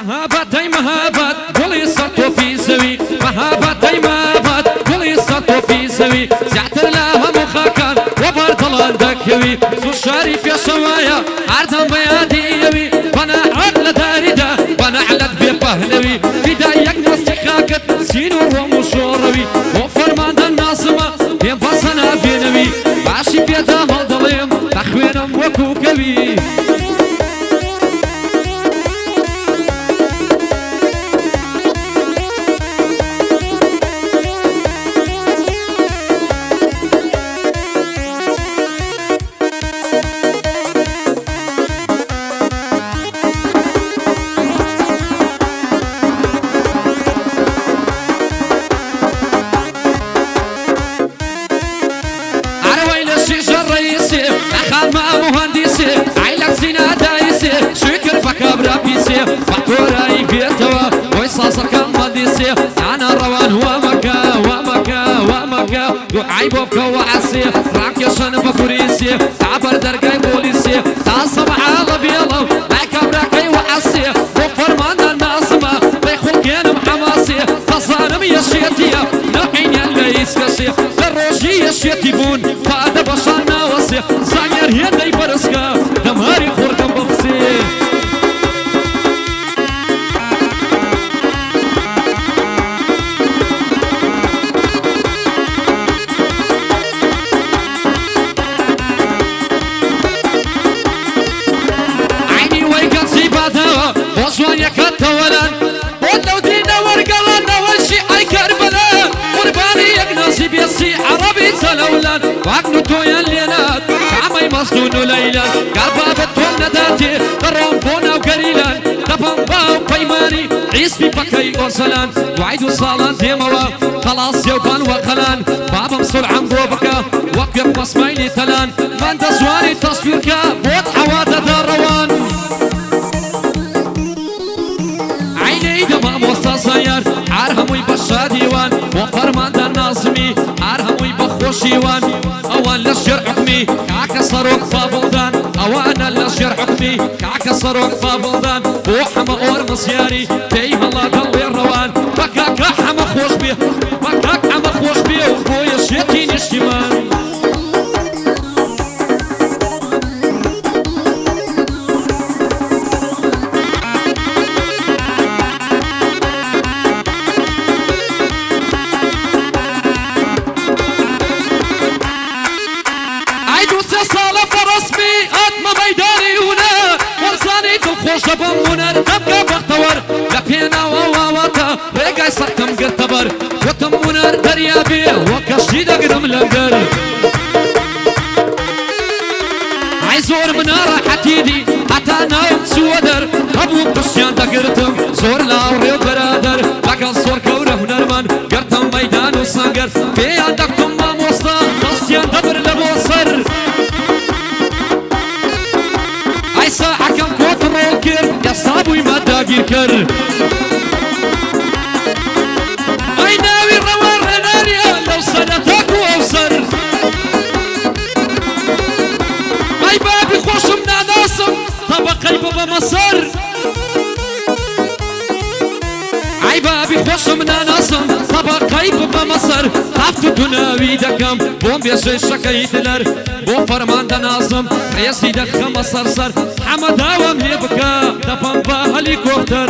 مهابەتەی مەهابەت گوڵی سەر تۆپی زەوی مەهابەتەی مەهابەت گوڵی سەر تۆپی زەوی زیاتر لە هەموو خاکان وەبەر دڵان دەکەوی زوو شاری پێشەوایە ئاردەم بە یادیەوی بەنەعەت لە داریدا بەنەعلەت بێ پەهلەوی فیدا یەک دەستی خاکت سین و ڕۆم و شۆڕەوی بۆ فەرماندە نازمە پێم بەسە نابێنەوی باشی پێدا هەڵدەڵێم دەخوێنم وەکو کەوی بەتۆرایی بێتەوە بۆی سازەکەم بەدیسێ ئانا ڕەوان وامەکە وامەکە وامەکە دوعای بۆ بکە وەعەسێ ڕاکێشەنە بە کوریسێ تا بەر دەرگای پۆلیسێ تا سەبعاڵە بێڵەو لای کابراکەی وەعەسێ بۆ فەرماندە نازمە بەی خوڵکێنم حەماسێ دەزانم یەشێتیە نەعینیان لە ئیسکەشێ لە ڕۆژی یەشێتی بوون پادە بەشان ناوەسێ زانیار هێندەی بەرزکە دەماری خوڕکەم بەفسێ تولان ولو دينا ورقلنا والشي اي كربلاء قرباني يقناصي بيسي عربي سلولان وعقنو تويا الليلات عمي مصدون ليلان قربابت والنداتي قرنبونا وقريلان دفن باو قيماني عيسبي بكي ورسلان وعيدو صالان ديموا خلاص يوبان وقلان بابا مصر عن بوبكا وقف مصميني تلان من دسواني تصويركا بوت حوادة داروان سيار عار هموي بشاديوان وفرماندە نازمی عار هموي بخوشيوان اوان لشجر حكمي كعك صاروخ فابلدان اوانا لشجر حكمي كعك صاروخ فابلدان بو حما اور مسياري تي هلا قلبي الروان بكاك حما خوش بيه بكاك حما خوش بيه وبو يشيتي نشتمان شبم منر تبقى بختور لبينا وواواتا ريقاي سرتم قرتبر وتم منر دريابي وكشي دقدم لنقر عايزور منارة حتيدي حتى ناوم سودر ابو قشيان دقرتم زور لاوري وبرادر لقل صور كوره هنرمان قرتم ميدان وصنقر بيان دقتم ما موسطا قصيان دبر لبوصر اي ساعة كم كوترول كير يصابوي ما داقي كر اي ناوي روار هناريا لو سنتك ووصر اي بابي خوش من ناسم طبقي بابا مصر اي بابي خوش من ناسم طبقي بابا مصر طفت دناوي دكم بوم بيشي شكايتلر بو فرماندە نازم ڕێزی دەخەمە سەرسەر حەمە داوام لێ بکە دەپەم بە هەلیکۆپتەر